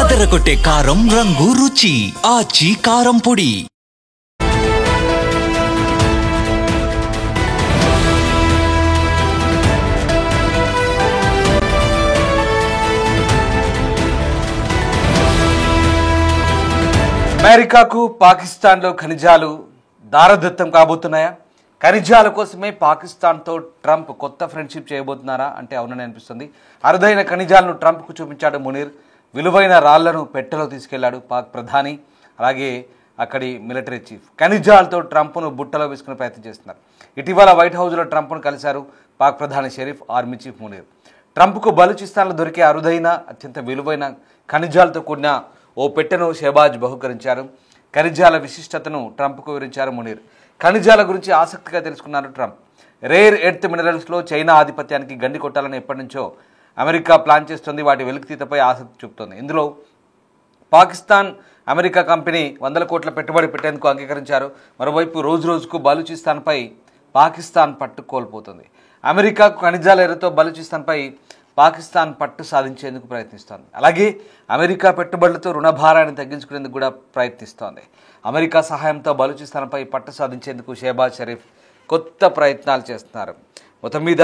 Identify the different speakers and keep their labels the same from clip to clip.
Speaker 1: అదరగొట్టే కారం రంగు రుచి ఆచి కారం పొడి.
Speaker 2: అమెరికాకు పాకిస్తాన్లో ఖనిజాలు దారదత్తం కాబోతున్నాయా? ఖనిజాల కోసమే పాకిస్తాన్తో ట్రంప్ కొత్త ఫ్రెండ్షిప్ చేయబోతున్నారా అంటే అవునని అనిపిస్తుంది. అరుదైన ఖనిజాలను ట్రంప్కు చూపించాడు మునీర్. విలువైన రాళ్లను పెట్టెలో తీసుకెళ్లాడు పాక్ ప్రధాని, అలాగే అక్కడి మిలిటరీ చీఫ్. ఖనిజాలతో ట్రంప్ను బుట్టలో వేసుకునే ప్రయత్నం చేస్తున్నారు. ఇటీవల వైట్ హౌస్లో ట్రంప్ను కలిశారు పాక్ ప్రధాని షరీఫ్, ఆర్మీ చీఫ్ మునీర్. ట్రంప్కు బలూచిస్తాన్లో దొరికే అరుదైన అత్యంత విలువైన ఖనిజాలతో కూడిన ఓ పెట్టెను షెహబాజ్ బహుకరించారు. ఖనిజాల విశిష్టతను ట్రంప్కు వివరించారు మునీర్. ఖనిజాల గురించి ఆసక్తిగా తెలుసుకున్నారు ట్రంప్. రేర్ ఎర్త్ మినరల్స్లో చైనా ఆధిపత్యానికి గండి కొట్టాలని ఎప్పటి నుంచో అమెరికా ప్లాన్ చేస్తుంది. వాటి వెలికితీతపై ఆసక్తి చూపుతోంది. ఇందులో పాకిస్తాన్ అమెరికా కంపెనీ 100 కోట్ల పెట్టుబడి పెట్టేందుకు అంగీకరించారు. మరోవైపు రోజు రోజుకు బలూచిస్తాన్పై పాకిస్తాన్ పట్టు కోల్పోతుంది. అమెరికాకు ఖనిజాల ఎరుతో బలూచిస్తాన్పై పాకిస్తాన్ పట్టు సాధించేందుకు ప్రయత్నిస్తోంది. అలాగే అమెరికా పెట్టుబడులతో రుణభారాన్ని తగ్గించుకునేందుకు కూడా ప్రయత్నిస్తోంది. అమెరికా సహాయంతో బలూచిస్తాన్పై పట్టు సాధించేందుకు షెహబాజ్ షరీఫ్ కొత్త ప్రయత్నాలు చేస్తున్నారు. మొత్తం మీద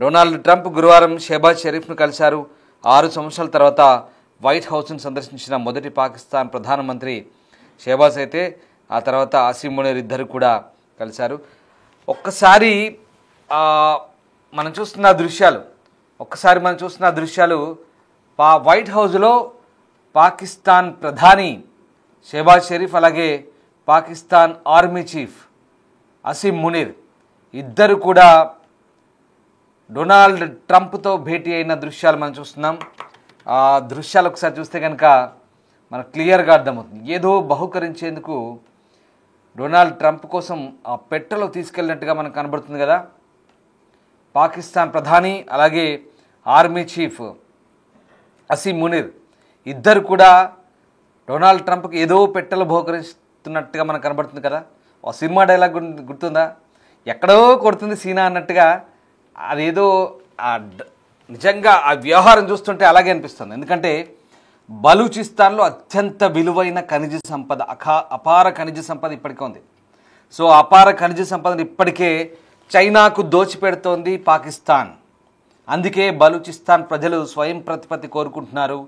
Speaker 2: డొనాల్డ్ ట్రంప్ గురువారం షెహబాజ్ షరీఫ్ను కలిశారు. 6 సంవత్సరాల తర్వాత వైట్ హౌస్ను సందర్శించిన మొదటి పాకిస్తాన్ ప్రధానమంత్రి షెహబాజ్ అయితే ఆ తర్వాత అసీం మునీర్ ఇద్దరు కూడా కలిశారు. ఒక్కసారి మనం చూస్తున్న దృశ్యాలు వైట్ హౌస్లో పాకిస్తాన్ ప్రధాని షెహబాజ్ షరీఫ్, అలాగే పాకిస్తాన్ ఆర్మీ చీఫ్ అసీం మునీర్ ఇద్దరు కూడా డొనాల్డ్ ట్రంప్తో భేటీ అయిన దృశ్యాలు మనం చూస్తున్నాం. ఆ దృశ్యాలు ఒకసారి చూస్తే కనుక మనకు క్లియర్గా అర్థమవుతుంది. ఏదో బహుకరించేందుకు డొనాల్డ్ ట్రంప్ కోసం ఆ పెట్టెలో తీసుకెళ్ళినట్టుగా మనకు కనబడుతుంది కదా. పాకిస్తాన్ ప్రధాని అలాగే ఆర్మీ చీఫ్ అసీం మునీర్ ఇద్దరు కూడా డొనాల్డ్ ట్రంప్కి ఏదో పెట్టెలో బహుకరిస్తున్నట్టుగా మనకు కనబడుతుంది కదా. ఆ సినిమా డైలాగ్ గుర్తుందా? ఎక్కడో కొడుతుంది సీనా అన్నట్టుగా. అదేదో నిజంగా ఆ వ్యవహారం చూస్తుంటే అలాగే అనిపిస్తుంది. ఎందుకంటే బలూచిస్తాన్లో అత్యంత విలువైన ఖనిజ సంపద, అపార ఖనిజ సంపద ఇప్పటికే ఉంది. సో అపార ఖనిజ సంపదను ఇప్పటికే చైనాకు దోచిపెడుతోంది పాకిస్తాన్. అందుకే బలూచిస్తాన్ ప్రజలు స్వయం ప్రతిపత్తి కోరుకుంటున్నారు.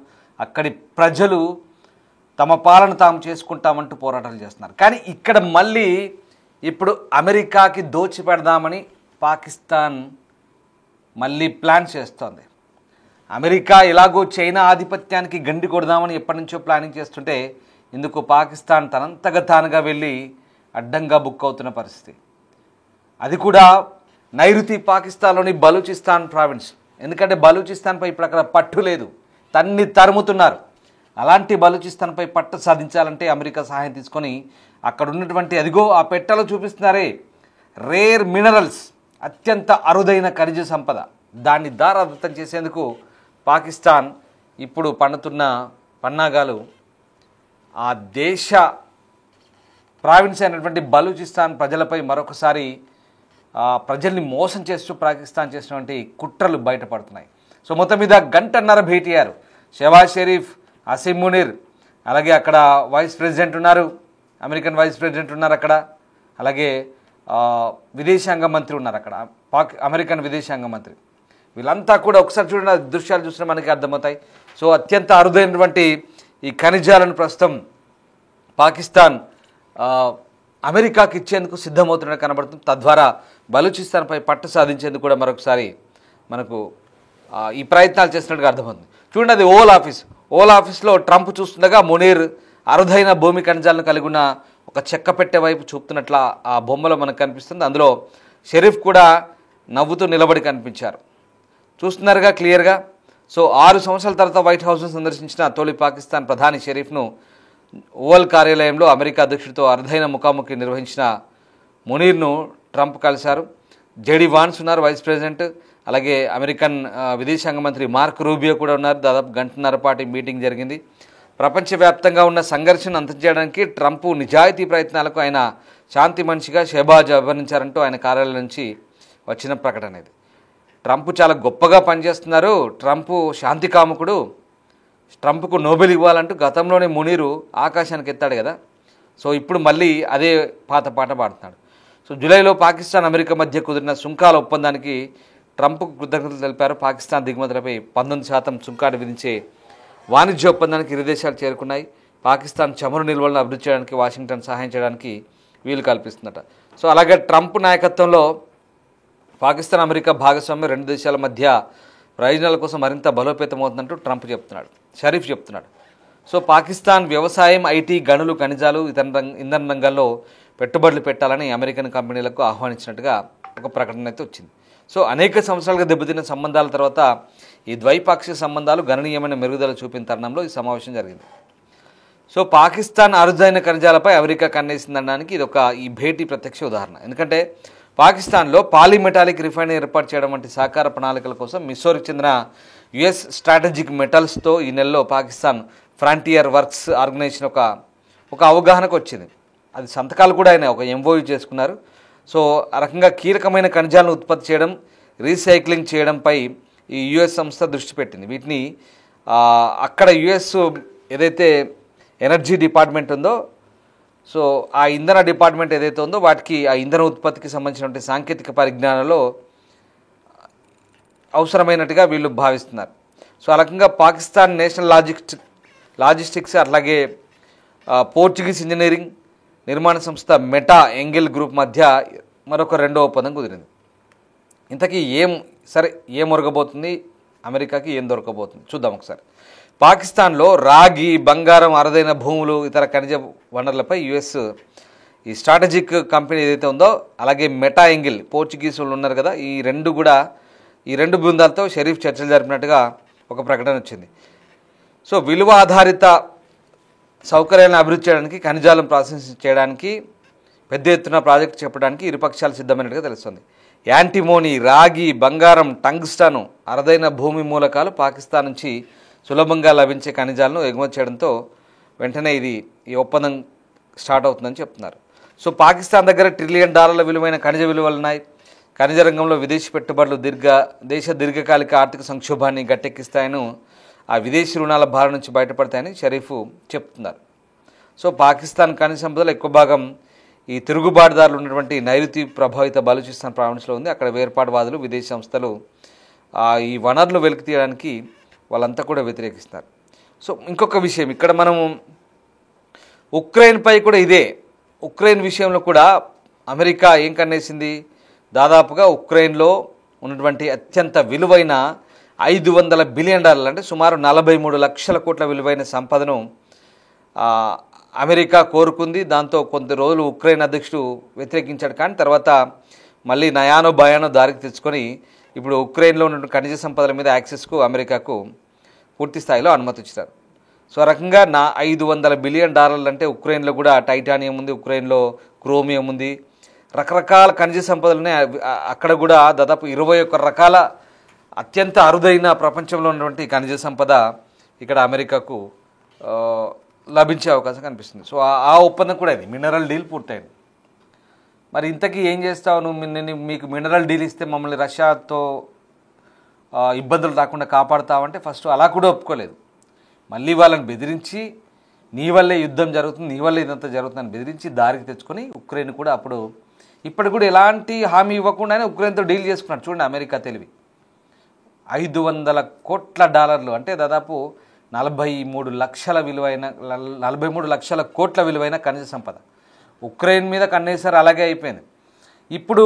Speaker 2: అక్కడి ప్రజలు తమ పాలన తాము చేసుకుంటామంటూ పోరాటాలు చేస్తున్నారు. కానీ ఇక్కడ మళ్ళీ ఇప్పుడు అమెరికాకి దోచిపెడదామని పాకిస్తాన్ మళ్ళీ ప్లాన్ చేస్తోంది. అమెరికా ఎలాగో చైనా ఆధిపత్యానికి గండి కొడదామని ఎప్పటి నుంచో ప్లానింగ్ చేస్తుంటే ఇందుకు పాకిస్తాన్ తనంతగా తానుగా వెళ్ళి అడ్డంగా బుక్ అవుతున్న పరిస్థితి. అది కూడా నైరుతి పాకిస్తాన్లోని బలూచిస్తాన్ ప్రావిన్స్. ఎందుకంటే బలూచిస్తాన్పై ఇప్పుడు అక్కడ పట్టు లేదు, తరుముతున్నారు. అలాంటి బలూచిస్తాన్పై పట్టు సాధించాలంటే అమెరికా సహాయం తీసుకొని అక్కడ ఉన్నటువంటి అదిగో ఆ పెట్టెలో చూపిస్తున్నారే రేర్ మినరల్స్, అత్యంత అరుదైన ఖనిజ సంపద, దాన్ని దారాదత్తం చేసేందుకు పాకిస్తాన్ ఇప్పుడు పన్నుతున్న పన్నాగాలు ఆ దేశ ప్రావిన్స్ అయినటువంటి బలూచిస్తాన్ ప్రజలపై మరొకసారి ప్రజల్ని మోసం చేస్తూ పాకిస్తాన్ చేసినటువంటి కుట్రలు బయటపడుతున్నాయి. సో మొత్తం మీద గంటన్నర భేటీ అయ్యారు షెహబాజ్ షరీఫ్, అసీం మునీర్, అలాగే అక్కడ వైస్ ప్రెసిడెంట్ ఉన్నారు, అమెరికన్ వైస్ ప్రెసిడెంట్ ఉన్నారు అక్కడ, అలాగే విదేశాంగ మంత్రి ఉన్నారు అక్కడ, అమెరికన్ విదేశాంగ మంత్రి. వీళ్ళంతా కూడా ఒకసారి చూడండి, దృశ్యాలు చూసినా మనకి అర్థమవుతాయి. సో అత్యంత అరుదైనటువంటి ఈ ఖనిజాలను ప్రస్తుతం పాకిస్తాన్ అమెరికాకి ఇచ్చేందుకు సిద్ధమవుతున్నట్టు కనబడుతుంది. తద్వారా బలూచిస్తాన్పై పట్టు సాధించేందుకు కూడా మరొకసారి మనకు ఈ ప్రయత్నాలు చేసినట్టుగా అర్థమవుతుంది. చూడండి, అది ఓవల్ ఆఫీస్లో ట్రంప్ చూస్తుండగా మునీర్ అరుదైన భూమి ఖనిజాలను కలిగి ఉన్న ఒక చెక్క పెట్టె వైపు చూపుతున్నట్ల ఆ బొమ్మలో మనకు కనిపిస్తుంది. అందులో షరీఫ్ కూడా నవ్వుతూ నిలబడి కనిపించారు. చూస్తున్నారుగా క్లియర్గా. సో 6 సంవత్సరాల తర్వాత వైట్ హౌస్ను సందర్శించిన తొలి పాకిస్తాన్ ప్రధాని షరీఫ్ను ఓవల్ కార్యాలయంలో అమెరికా అధ్యక్షుడితో అరుదైన ముఖాముఖి నిర్వహించిన మునీర్ను ట్రంప్ కలిశారు. జేడీ వాన్స్ ఉన్నారు వైస్ ప్రెసిడెంట్, అలాగే అమెరికన్ విదేశాంగ మంత్రి మార్క్ రూబియో కూడా ఉన్నారు. దాదాపు గంటన్నర పాటు మీటింగ్ జరిగింది. ప్రపంచవ్యాప్తంగా ఉన్న సంఘర్షణ అంతం చేయడానికి ట్రంప్ నిజాయితీ ప్రయత్నాలకు ఆయన శాంతి మనిషిగా షెహబాజ్ అభివర్ణించారంటూ ఆయన కార్యాలయం నుంచి వచ్చిన ప్రకటన ఇది. ట్రంప్ చాలా గొప్పగా పనిచేస్తున్నారు, ట్రంప్ శాంతి కాముకుడు, ట్రంప్కు నోబెల్ ఇవ్వాలంటూ గతంలోనే మునీరు ఆకాశానికి ఎత్తాడు కదా. సో ఇప్పుడు మళ్ళీ అదే పాత పాట పాడుతున్నాడు. సో జూలైలో పాకిస్తాన్ అమెరికా మధ్య కుదిరిన సుంకాల ఒప్పందానికి ట్రంప్కు కృతజ్ఞతలు తెలిపారు. పాకిస్తాన్ దిగుమతులపై 19% సుంకాలు విధించే వాణిజ్య ఒప్పందానికి ఇరు దేశాలు చేరుకున్నాయి. పాకిస్తాన్ చమురు నిల్వలను అభివృద్ధి చేయడానికి వాషింగ్టన్ సహాయం చేయడానికి వీలు కల్పిస్తుందట. సో అలాగే ట్రంప్ నాయకత్వంలో పాకిస్తాన్ అమెరికా భాగస్వామ్యం రెండు దేశాల మధ్య ప్రయోజనాల కోసం మరింత బలోపేతమవుతుందంటూ ట్రంప్ చెప్తున్నాడు, షరీఫ్ చెప్తున్నాడు. సో పాకిస్తాన్ వ్యవసాయం, ఐటీ, గనులు, ఖనిజాలు, ఇంధన రంగాల్లో పెట్టుబడులు పెట్టాలని అమెరికన్ కంపెనీలకు ఆహ్వానించినట్టుగా ఒక ప్రకటన అయితే వచ్చింది. సో అనేక సంవత్సరాలుగా దెబ్బతిన్న సంబంధాల తర్వాత ఈ ద్వైపాక్షిక సంబంధాలు గణనీయమైన మెరుగుదల చూపిన తరుణంలో ఈ సమావేశం జరిగింది. సో పాకిస్తాన్ అరుదైన ఖనిజాలపై అమెరికా కన్నేసిందనడానికి ఇది ఈ భేటీ ప్రత్యక్ష ఉదాహరణ. ఎందుకంటే పాకిస్తాన్లో పాలీమెటాలిక్ రిఫైనరీ ఏర్పాటు చేయడం వంటి సహకార ప్రణాళికల కోసం మిస్సోరికి చెందిన యుఎస్ స్ట్రాటజిక్ మెటల్స్తో ఈ నెలలో పాకిస్తాన్ ఫ్రాంటియర్ వర్క్స్ ఆర్గనైజేషన్ ఒక అవగాహనకు వచ్చింది. అది సంతకాలు కూడా ఆయన ఒక ఎంఓయూ చేసుకున్నారు. సో ఆ రకంగా కీలకమైన ఖనిజాలను ఉత్పత్తి చేయడం, రీసైక్లింగ్ చేయడంపై ఈ యుఎస్ సంస్థ దృష్టి పెట్టింది. వీటిని అక్కడ యుఎస్ ఏదైతే ఎనర్జీ డిపార్ట్మెంట్ ఉందో, సో ఆ ఇంధన డిపార్ట్మెంట్ ఏదైతే ఉందో వాటికి ఆ ఇంధన ఉత్పత్తికి సంబంధించినటువంటి సాంకేతిక పరిజ్ఞానంలో అవసరమైనట్టుగా వీళ్ళు భావిస్తున్నారు. సో ఆ రకంగా పాకిస్తాన్ నేషనల్ లాజిస్టిక్స్ అట్లాగే పోర్చుగీస్ ఇంజనీరింగ్ నిర్మాణ సంస్థ మెటా ఎంగిల్ గ్రూప్ మధ్య మరొక రెండో ఒప్పందం కుదిరింది. ఇంతకీ ఏం ఒరగబోతుంది, అమెరికాకి ఏం దొరకబోతుంది చూద్దాం ఒకసారి. పాకిస్తాన్లో రాగి, బంగారం, అరుదైన భూములు, ఇతర ఖనిజ వనరులపై యుఎస్ ఈ స్ట్రాటజిక్ కంపెనీ ఏదైతే ఉందో, అలాగే మెటా ఎంగిల్ పోర్చుగీస్ వాళ్ళు ఉన్నారు కదా, ఈ రెండు బృందాలతో షరీఫ్ చర్చలు జరిపినట్టుగా ఒక ప్రకటన వచ్చింది. సో విలువ ఆధారిత సౌకర్యాలను అభివృద్ధి చేయడానికి, ఖనిజాలను ప్రాసెసింగ్ చేయడానికి పెద్ద ఎత్తున ప్రాజెక్టు చెప్పడానికి ఇరుపక్షాలు సిద్ధమైనట్టుగా తెలుస్తుంది. యాంటిమోనీ, రాగి, బంగారం, టంగ్స్టన్, అరుదైన భూమి మూలకాలు పాకిస్తాన్ నుంచి సులభంగా లభించే ఖనిజాలను ఎగుమతి చేయడంతో వెంటనే ఈ ఒప్పందం స్టార్ట్ అవుతుందని చెప్తున్నారు. సో పాకిస్తాన్ దగ్గర $1 ట్రిలియన్ విలువైన ఖనిజ విలువలు ఉన్నాయి. ఖనిజ రంగంలో విదేశీ పెట్టుబడులు దీర్ఘకాలిక ఆర్థిక సంక్షోభాన్ని గట్టెక్కిస్తాయని, ఆ విదేశీ రుణాల భారం నుంచి బయటపడతాయని షరీఫ్ చెప్తున్నారు. సో పాకిస్తాన్ ఖనిజ సంపదలో ఎక్కువ భాగం ఈ తిరుగుబాటుదారులు ఉన్నటువంటి నైరుతి ప్రభావిత బలూచిస్తాన్ ప్రావిన్స్లో ఉంది. అక్కడ వేర్పాటువాదులు, విదేశీ సంస్థలు ఈ వనరులు వెలికి తీయడానికి వాళ్ళంతా కూడా వ్యతిరేకిస్తారు. సో ఇంకొక విషయం ఇక్కడ మనము ఉక్రెయిన్పై కూడా ఉక్రెయిన్ విషయంలో కూడా అమెరికా ఏం కన్నేసింది, దాదాపుగా ఉక్రెయిన్లో ఉన్నటువంటి అత్యంత విలువైన $500 బిలియన్ అంటే సుమారు 43 లక్షల కోట్ల విలువైన సంపదను అమెరికా కోరుకుంది. దాంతో కొంత రోజులు ఉక్రెయిన్ అధ్యక్షుడు వ్యతిరేకించాడు. కానీ తర్వాత మళ్ళీ నయానో భయానో దారికి తెచ్చుకొని ఇప్పుడు ఉక్రెయిన్లో ఉన్న ఖనిజ సంపదల మీద యాక్సెస్కు అమెరికాకు పూర్తి స్థాయిలో అనుమతి ఇచ్చారు. సో ఆ రకంగా $500 బిలియన్ అంటే ఉక్రెయిన్లో కూడా టైటానియం ఉంది, ఉక్రెయిన్లో క్రోమియం ఉంది, రకరకాల ఖనిజ సంపదలనే అక్కడ కూడా దాదాపు 21 రకాల అత్యంత అరుదైన ప్రపంచంలో ఉన్నటువంటి ఖనిజ సంపద ఇక్కడ అమెరికాకు లభించే అవకాశం కనిపిస్తుంది. సో ఆ ఒప్పందం కూడా ఇది మినరల్ డీల్ పూర్తయింది. మరి ఇంతకీ ఏం చేస్తావు నువ్వు, మీకు మినరల్ డీల్ ఇస్తే మమ్మల్ని రష్యాతో ఇబ్బందులు రాకుండా కాపాడుతావంటే ఫస్ట్ అలా కూడా ఒప్పుకోలేదు. మళ్ళీ వాళ్ళని బెదిరించి నీ వల్లే యుద్ధం జరుగుతుంది, నీ వల్లే ఇదంతా జరుగుతుందని బెదిరించి దారికి తెచ్చుకొని ఉక్రెయిన్ కూడా ఇప్పటికి కూడా ఎలాంటి హామీ ఇవ్వకుండానే ఉక్రెయిన్తో డీల్ చేసుకున్నాడు. చూడండి అమెరికా తెలివి. $500 కోట్ల అంటే దాదాపు 43 లక్షల కోట్ల విలువైన ఖనిజ సంపద ఉక్రెయిన్ మీద కన్నేసారు. అలాగే అయిపోయింది. ఇప్పుడు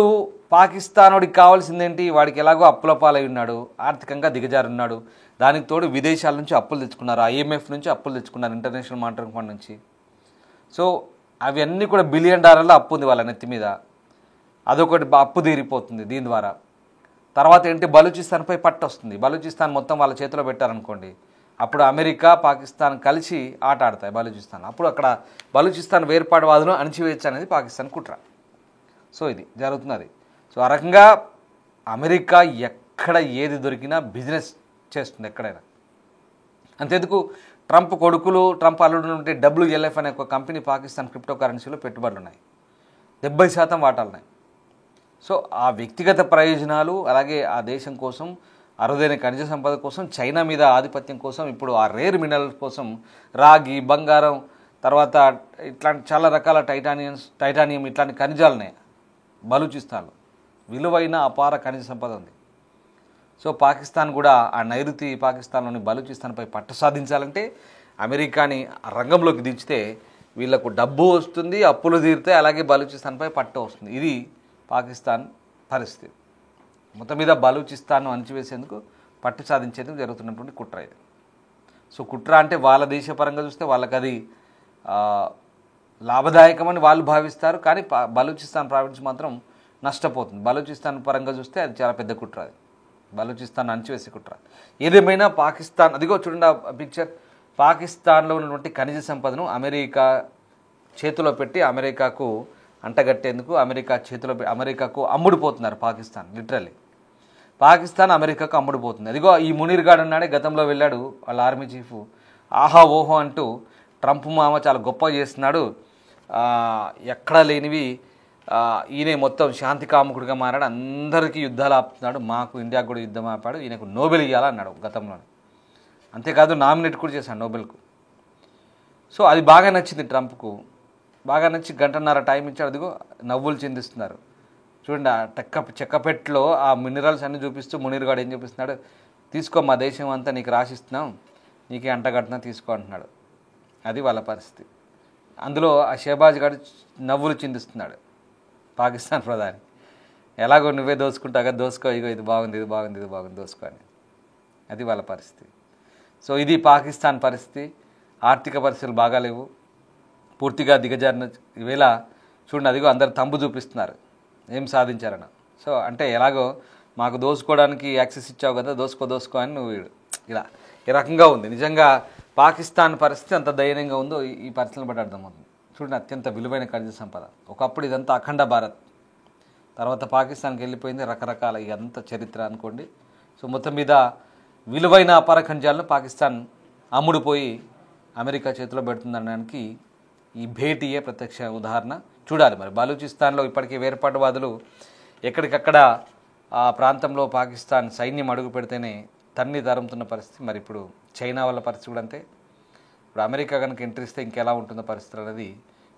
Speaker 2: పాకిస్తానోడికి కావాల్సిందేంటి, వాడికి ఎలాగో అప్పుల పాలై ఉన్నాడు, ఆర్థికంగా దిగజారున్నాడు. దానికి తోడు విదేశాల నుంచి అప్పులు తెచ్చుకున్నారు, IMF నుంచి అప్పులు తెచ్చుకున్నారు, ఇంటర్నేషనల్ మానిటరీ ఫండ్ నుంచి. సో అవన్నీ కూడా $1 బిలియన్ అప్పు ఉంది వాళ్ళ నెత్తి మీద. అదొకటి అప్పు తీరిపోతుంది దీని ద్వారా. తర్వాత ఏంటి, బలూచిస్తాన్పై పట్టు వస్తుంది. బలూచిస్తాన్ మొత్తం వాళ్ళ చేతిలో పెట్టారనుకోండి, అప్పుడు అమెరికా, పాకిస్తాన్ కలిసి ఆట ఆడతాయి బలూచిస్తాన్. అప్పుడు అక్కడ బలూచిస్తాన్ వేర్పాటువాదులు అణిచివేయచ్చు అనేది పాకిస్తాన్ కుట్ర. సో ఇది జరుగుతున్నది. సో ఆ రకంగా అమెరికా ఎక్కడ ఏది దొరికినా బిజినెస్ చేస్తుంది ఎక్కడైనా. అంతేందుకు ట్రంప్ కొడుకులు, ట్రంప్ అల్లుడు ఉంటే WLF అనే ఒక కంపెనీ పాకిస్తాన్ క్రిప్టో కరెన్సీలో పెట్టుబడులు ఉన్నాయి, 70% వాటాలు ఉన్నాయి. సో ఆ వ్యక్తిగత ప్రయోజనాలు అలాగే ఆ దేశం కోసం అరుదైన ఖనిజ సంపద కోసం, చైనా మీద ఆధిపత్యం కోసం, ఇప్పుడు ఆ రేర్ మినరల్ కోసం రాగి, బంగారం, తర్వాత ఇట్లాంటి చాలా రకాల టైటానియం ఇట్లాంటి ఖనిజాలు ఉన్నాయి బలూచిస్తాన్లో. విలువైన అపార ఖనిజ సంపద ఉంది. సో పాకిస్తాన్ కూడా ఆ నైరుతి పాకిస్తాన్లోని బలూచిస్తాన్పై పట్టు సాధించాలంటే అమెరికాని రంగంలోకి దించితే వీళ్లకు డబ్బు వస్తుంది, అప్పులు తీరితే, అలాగే బలూచిస్తాన్పై పట్టు వస్తుంది. ఇది పాకిస్తాన్ పరిస్థితి. మొత్తం మీద బలూచిస్తాన్ను అణచివేసేందుకు పట్టు సాధించేందుకు జరుగుతున్నటువంటి కుట్ర ఇది. సో కుట్ర అంటే వాళ్ళ దేశపరంగా చూస్తే వాళ్ళకి అది లాభదాయకమని వాళ్ళు భావిస్తారు, కానీ బలూచిస్తాన్ ప్రావిన్స్ మాత్రం నష్టపోతుంది. బలూచిస్తాన్ పరంగా చూస్తే అది చాలా పెద్ద కుట్ర. అది బలూచిస్తాన్ అణచివేసే కుట్ర. ఏదేమైనా పాకిస్తాన్, అదిగో చూడండి ఆ పిక్చర్, పాకిస్తాన్లో ఉన్నటువంటి ఖనిజ సంపదను అమెరికా చేతిలో పెట్టి అమెరికాకు అంటగట్టేందుకు అమెరికాకు అమ్ముడుపోతున్నారు పాకిస్తాన్. లిటరల్లీ పాకిస్తాన్ అమెరికాకు అమ్ముడుపోతుంది. అదిగో ఈ మునీర్ గార్డ్ అన్నాడే, గతంలో వెళ్ళాడు వాళ్ళ ఆర్మీ చీఫ్, ఆహా ఓహో అంటూ ట్రంప్ మామ చాలా గొప్ప చేస్తున్నాడు, ఎక్కడా లేనివి ఈయన మొత్తం శాంతి కాముకుడిగా మారాడు, అందరికీ యుద్ధాలు ఆపుతున్నాడు, మాకు ఇండియాకు కూడా యుద్ధం ఆపాడు, ఈయనకు నోబెల్ ఇవ్వాలన్నాడు గతంలో. అంతేకాదు నామినేట్ కూడా చేశాడు నోబెల్కు. సో అది బాగా నచ్చింది ట్రంప్కు, బాగా నచ్చి గంటన్నర టైం ఇచ్చాడు. అదిగో నవ్వులు చిందిస్తున్నారు చూడండి. ఆ చెక్కపెట్టులో ఆ మినరల్స్ అన్నీ చూపిస్తూ మునీర్ గాడు ఏం చూపిస్తున్నాడు, తీసుకో మా దేశం అంతా నీకు రాసిస్తున్నాం, నీకే అంటగట్టినా తీసుకో అంటున్నాడు. అది వాళ్ళ పరిస్థితి. అందులో ఆ షహబాజ్ గారు నవ్వులు చిందిస్తున్నాడు పాకిస్తాన్ ప్రధాని, ఎలాగో నువ్వే దోసుకుంటాగా, దోసుకో, ఇగో ఇది బాగుంది, ఇది బాగుంది, ఇది బాగుంది, దోసుకో అని. అది వాళ్ళ పరిస్థితి. సో ఇది పాకిస్తాన్ పరిస్థితి. ఆర్థిక పరిస్థితులు బాగాలేవు, పూర్తిగా దిగజారిన ఈవేళ చూడండి. అదిగో అందరు తంబు చూపిస్తున్నారు ఏం సాధించారన్న. సో అంటే ఎలాగో మాకు దోసుకోవడానికి యాక్సెస్ ఇచ్చావు కదా, దోసుకో అని నువ్వు ఇలా ఈ రకంగా ఉంది. నిజంగా పాకిస్తాన్ పరిస్థితి అంత దయనీయంగా ఉందో ఈ పరిస్థితులను బట్టి అర్థమవుతుంది. చూడండి, అత్యంత విలువైన ఖనిజ సంపద. ఒకప్పుడు ఇదంతా అఖండ భారత్, తర్వాత పాకిస్తాన్కి వెళ్ళిపోయింది, రకరకాల ఇదంతా చరిత్ర అనుకోండి. సో మొత్తం మీద విలువైన అపార ఖనిజాలను పాకిస్తాన్ అమ్ముడుపోయి అమెరికా చేతిలో పెడుతుందనడానికి ఈ భేటీయే ప్రత్యక్ష ఉదాహరణ. చూడాలి మరి బలూచిస్తాన్లో ఇప్పటికీ వేర్పాటువాదులు ఎక్కడికక్కడ ఆ ప్రాంతంలో పాకిస్తాన్ సైన్యం అడుగు పెడితేనే తన్ని తరుముతున్న పరిస్థితి. మరి ఇప్పుడు చైనా వాళ్ళ పరిస్థితి కూడా అంతే. ఇప్పుడు అమెరికా కనుక ఎంట్రీ ఇస్తే ఇంకెలా ఉంటుందో పరిస్థితులు అనేది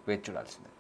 Speaker 2: వేచి చూడాల్సిందే.